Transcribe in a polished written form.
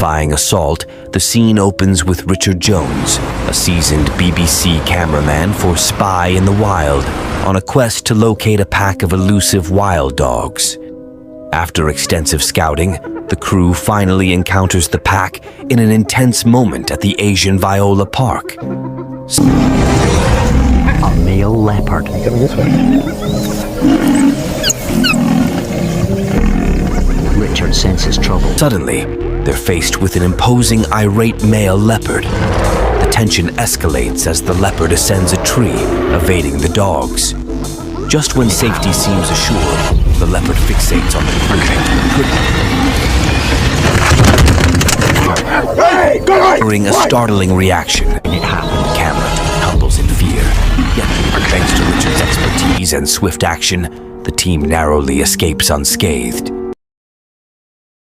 terrifying assault, the scene opens with Richard Jones, a seasoned BBC cameraman for Spy in the Wild, on a quest to locate a pack of elusive wild dogs. After extensive scouting, the crew finally encounters the pack in an intense moment at the Asian Viola Park. A male leopard. Coming this way. Richard senses trouble. Suddenly, they're faced with an imposing, irate male leopard. The tension escalates as the leopard ascends a tree, evading the dogs. Just when safety seems assured, the leopard fixates on the crew, triggering a startling reaction. It happened. The camera tumbles in fear. Yet, thanks to Richard's expertise and swift action, the team narrowly escapes unscathed.